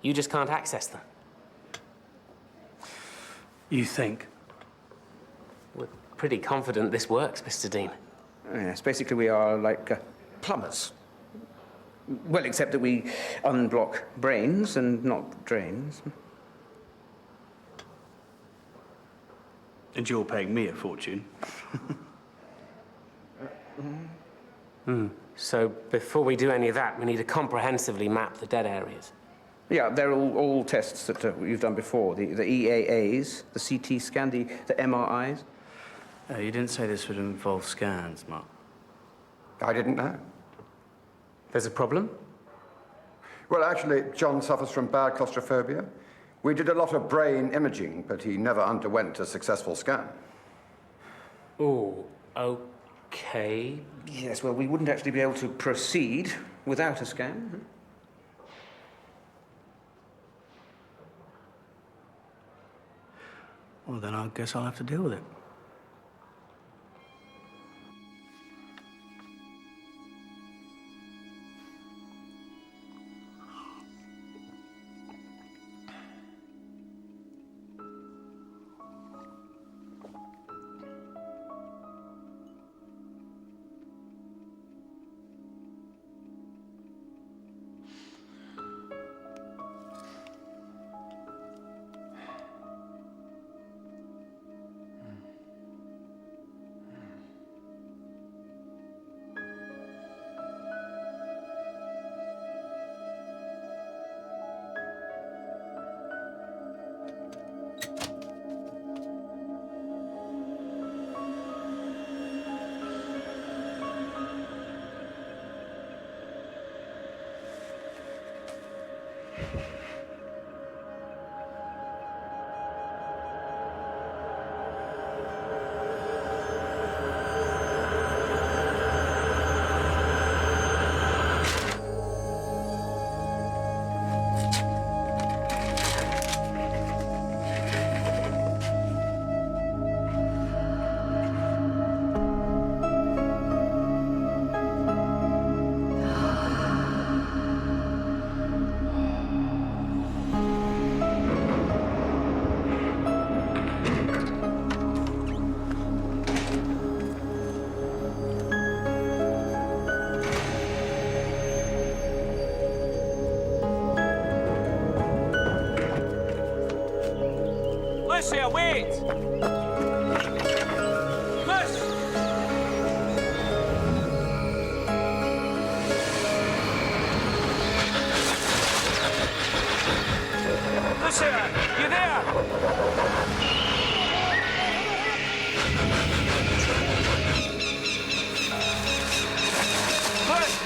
You just can't access them. You think? We're pretty confident this works, Mr. Dean. Yes, basically we are like plumbers. Well, except that we unblock brains and not drains. And you're paying me a fortune. So before we do any of that, we need to comprehensively map the dead areas. Yeah, they're all tests that you've done before. The EAAs, the CT scan, the MRIs. You didn't say this would involve scans, Mark. I didn't know. There's a problem? Well, actually, John suffers from bad claustrophobia. We did a lot of brain imaging, but he never underwent a successful scan. Oh, okay. Yes, well, we wouldn't actually be able to proceed without a scan. Well, then I guess I'll have to deal with it. Lucia, wait! Luce! Lucia, you there? Luce!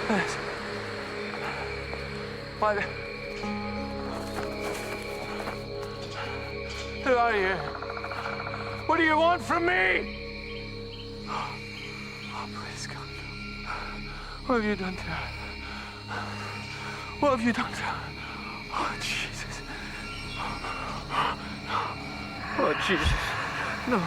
Luce. Why? Who are you? What do you want from me? Oh, please, God. What have you done to her? What have you done to her? Oh, Jesus. Oh, Jesus. No.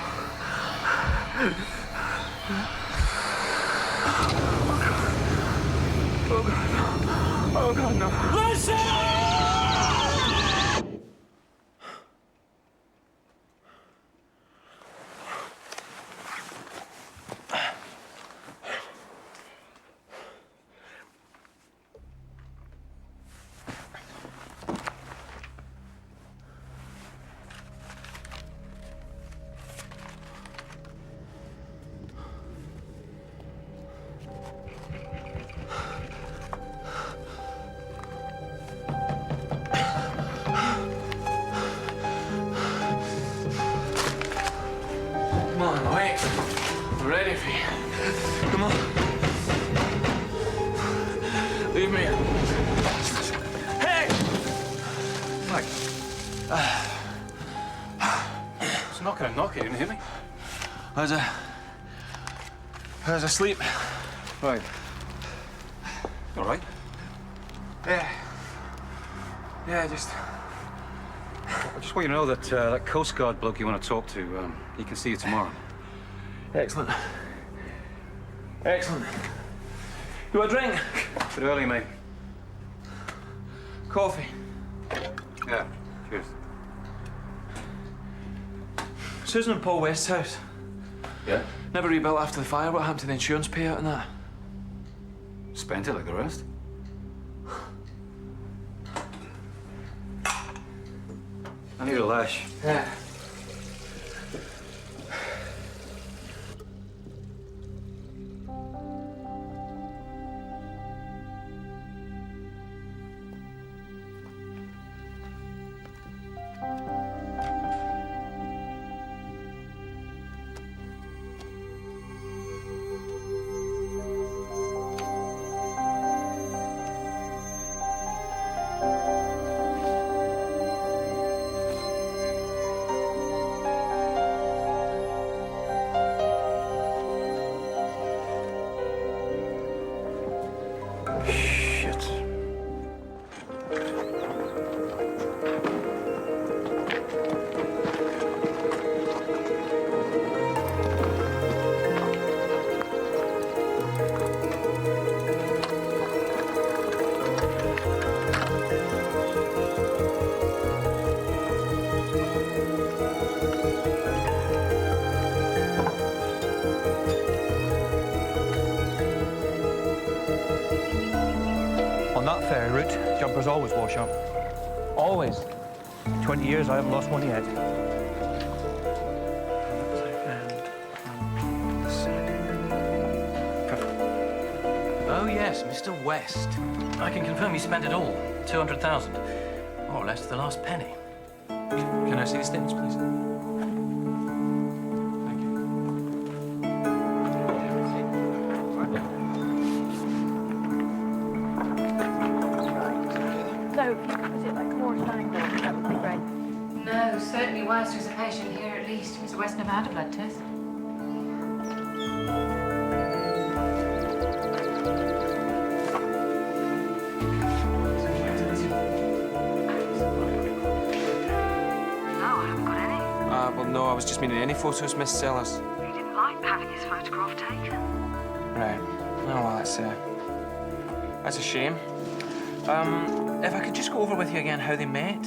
Oh, God, no. Oh, God, no. Listen! Come on, wait. I'm ready for you. Come on. Leave me. Hey! Mike. It's not gonna knock, you didn't hear me? I was asleep. Right. All right? Yeah. Yeah, I just want you to know that that Coast Guard bloke you want to talk to, he can see you tomorrow. Excellent. Excellent. You want a drink? Bit early, mate. Coffee. Yeah, cheers. Susan and Paul West's house. Yeah? Never rebuilt after the fire. What happened to the insurance payout and that? Spent it like the rest. I need a lash. Yeah. On that ferry route, jumpers always wash up. Always. 20 years, I haven't lost one yet. Oh, yes, Mr. West. I can confirm you spent it all. 200,000. More or less to the last penny. Can I see the statements, please? No, if you put it like horse angle, that would be great. No, certainly whilst there's a patient here, at least. Mr. West never had a blood test. Well, no, I was just meaning any photos, Miss Sellers. He didn't like having his photograph taken. Right. Oh, well, that's a shame. If I could just go over with you again how they met.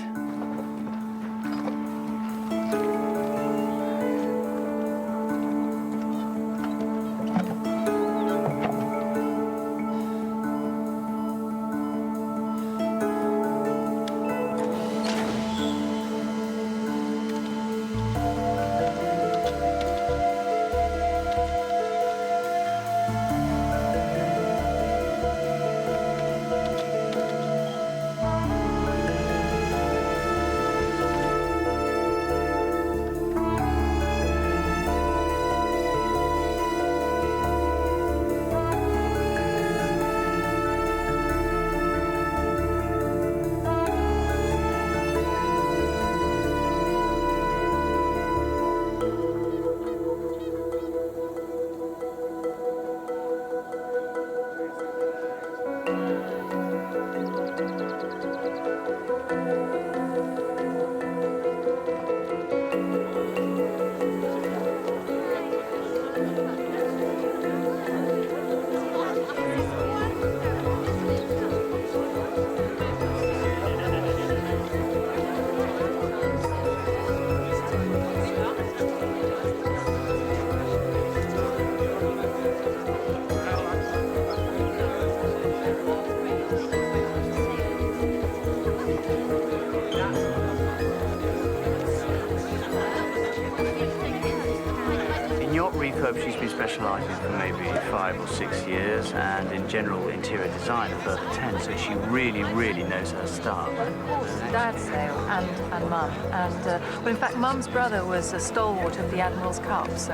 yacht refurb she's been specialising for maybe 5 or 6 years, and in general interior design a further 10, so she really, really knows her stuff. Well, of course, Dad's sale and Mum. And, well, in fact, Mum's brother was a stalwart of the Admiral's Cup, so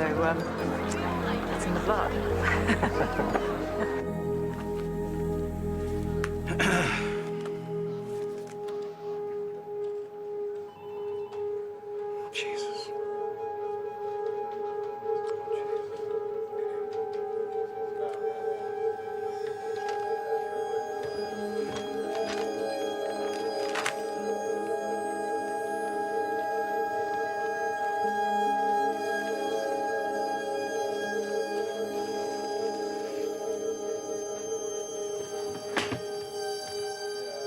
it's in the blood. Jesus.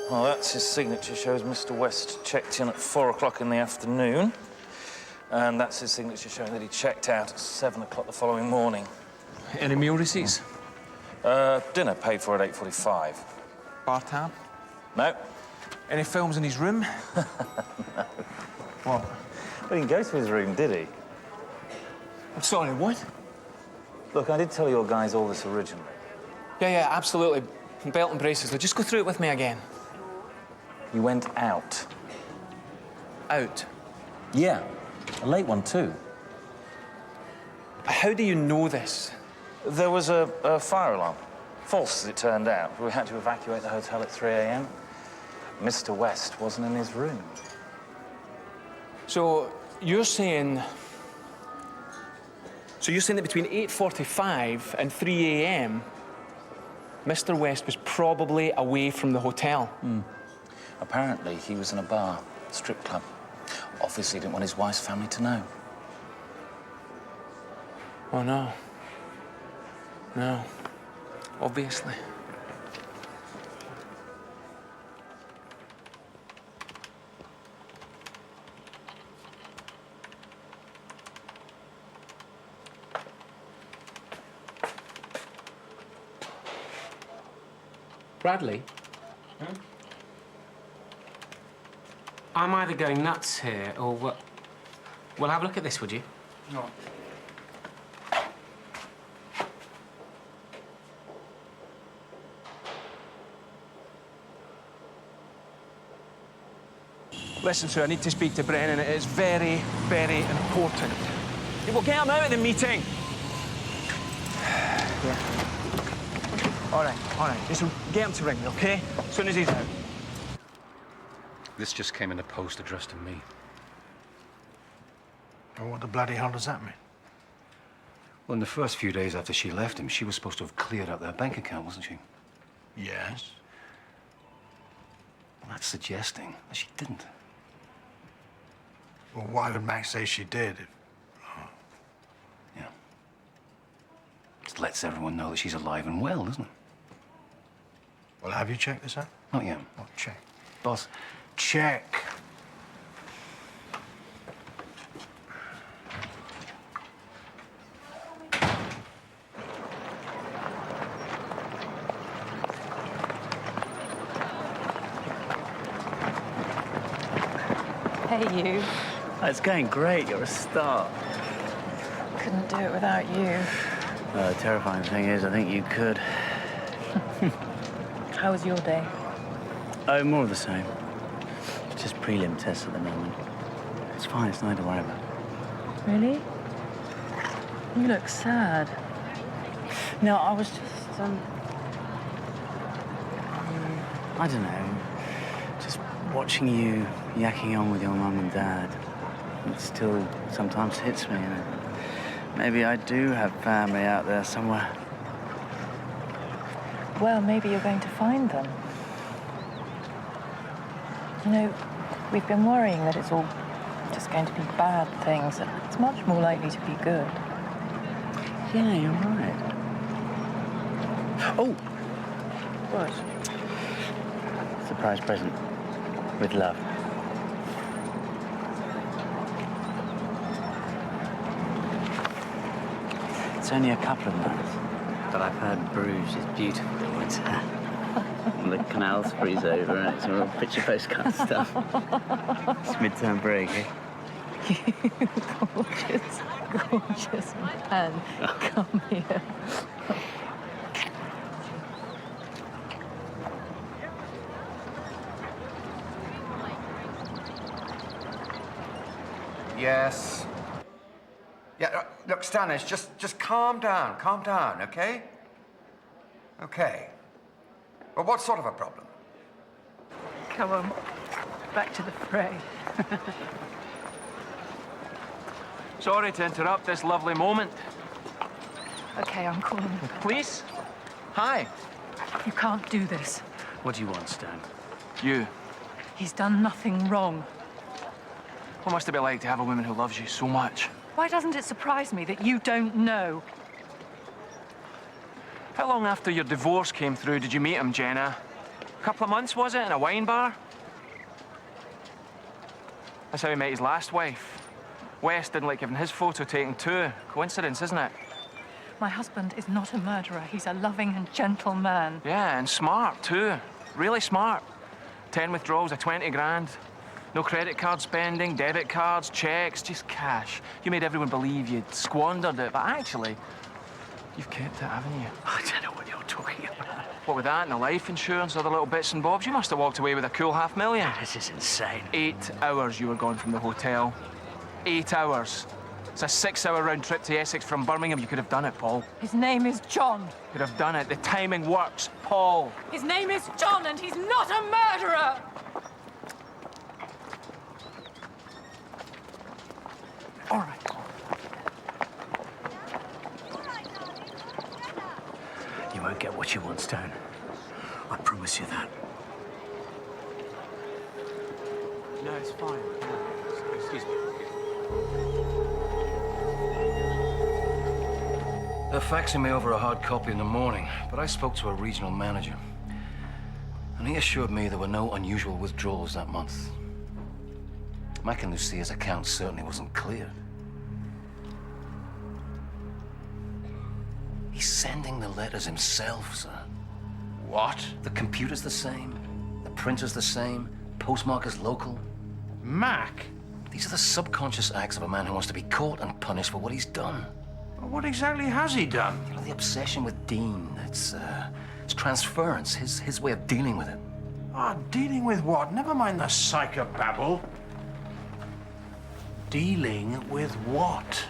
Well, that's his signature. Shows Mr. West checked in at 4 o'clock in the afternoon. And that's his signature showing that he checked out at 7 o'clock the following morning. Any meal receipts? Dinner paid for at 8:45. Bar tab? No. Any films in his room? No. What? He didn't go to his room, did he? I'm sorry, what? Look, I did tell your guys all this originally. Yeah, absolutely. Belt and braces. Now, just go through it with me again. You went out. Out? Yeah. A late one, too. How do you know this? There was a fire alarm. False, as it turned out. We had to evacuate the hotel at 3 a.m. Mr. West wasn't in his room. So, you're saying... So you're saying that between 8:45 and 3 a.m., Mr. West was probably away from the hotel? Apparently, he was in a bar, strip club. Obviously, didn't want his wife's family to know. Oh, no. No. Obviously. Bradley? I'm either going nuts here or what? Well, have a look at this, would you? No. Listen, sir, I need to speak to Brennan. It is very, very important. Yeah, well, get him out of the meeting. Yeah. All right. Just get him to ring me, OK? As soon as he's out. This just came in the post addressed to me. Well, what the bloody hell does that mean? Well, in the first few days after she left him, she was supposed to have cleared out their bank account, wasn't she? Yes. Well, that's suggesting that she didn't. Well, why would Max say she did? Yeah. Just lets everyone know that she's alive and well, doesn't it? Well, have you checked this out? Not yet. Oh, check. Boss. Check. Hey, you. It's going great. You're a star. Couldn't do it without you. The terrifying thing is, I think you could. How was your day? Oh, more of the same. Just prelim tests at the moment. It's fine. It's nothing to worry about. Really? You look sad. No, I was just, I don't know. Just watching you yakking on with your mum and dad. It still sometimes hits me. Maybe I do have family out there somewhere. Well, maybe you're going to find them. You know, we've been worrying that it's all just going to be bad things. It's much more likely to be good. Yeah, you're right. Oh! What? Surprise present. With love. It's only a couple of months, but I've heard Bruges is beautiful. It's the canals freeze over and it's all picture postcard stuff. It's midterm break, eh? Gorgeous, gorgeous man. Come here. Yes. Yeah, look, Stanis, just calm down, okay? Okay. Well, what sort of a problem? Come on, back to the fray. Sorry to interrupt this lovely moment. Okay, I'm calling the Police? Hi. You can't do this. What do you want, Stan? You. He's done nothing wrong. What must it be like to have a woman who loves you so much? Why doesn't it surprise me that you don't know? How long after your divorce came through did you meet him, Jenna? A couple of months, was it, in a wine bar? That's how he met his last wife. West didn't like having his photo taken too. Coincidence, isn't it? My husband is not a murderer. He's a loving and gentle man. Yeah, and smart too. Really smart. 10 withdrawals of 20 grand. No credit card spending, debit cards, checks, just cash. You made everyone believe you'd squandered it, but actually, you've kept it, haven't you? I don't know what you're talking about. What with that and the life insurance, other little bits and bobs, you must have walked away with a cool $500,000. This is insane. 8 hours you were gone from the hotel. 8 hours. It's a 6-hour round trip to Essex from Birmingham. You could have done it, Paul. His name is John. Could have done it. The timing works, Paul. His name is John, and he's not a murderer! All right. You won't get what you want, Stone. I promise you that. No, it's fine. Excuse me. They're faxing me over a hard copy in the morning, but I spoke to a regional manager, and he assured me there were no unusual withdrawals that month. Mac and Lucia's account certainly wasn't clear. He's sending the letters himself, sir. What? The computer's the same, the printer's the same, postmark is local. Mac? These are the subconscious acts of a man who wants to be caught and punished for what he's done. What exactly has he done? You know, the obsession with Dean, it's transference, his way of dealing with it. Ah, dealing with what? Never mind the psychobabble. Dealing with what?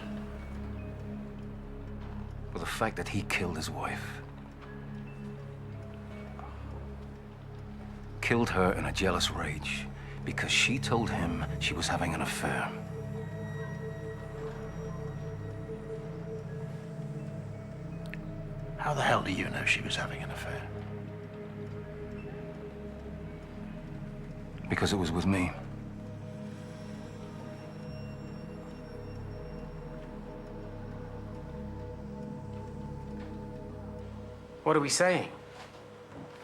With the fact that he killed his wife. Killed her in a jealous rage because she told him she was having an affair. How the hell do you know she was having an affair? Because it was with me. What are we saying?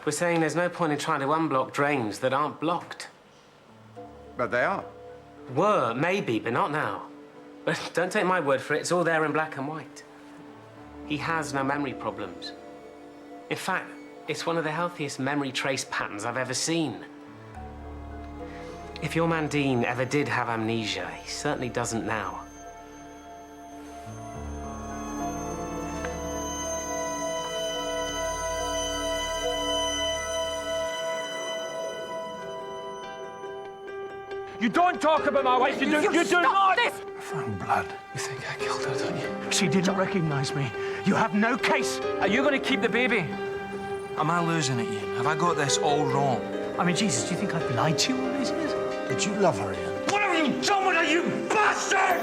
We're saying there's no point in trying to unblock drains that aren't blocked. But they are. Were, maybe, but not now. But don't take my word for it, it's all there in black and white. He has no memory problems. In fact, it's one of the healthiest memory trace patterns I've ever seen. If your man Dean ever did have amnesia, he certainly doesn't now. You don't talk about my wife. You do not. This. I found blood. You think I killed her, don't you? She didn't recognize me. You have no case. Are you going to keep the baby? Am I losing it, Ian? Have I got this all wrong? I mean, Jesus, do you think I've lied to you all these years? Did you love her, Ian? What have you done with her, you bastard?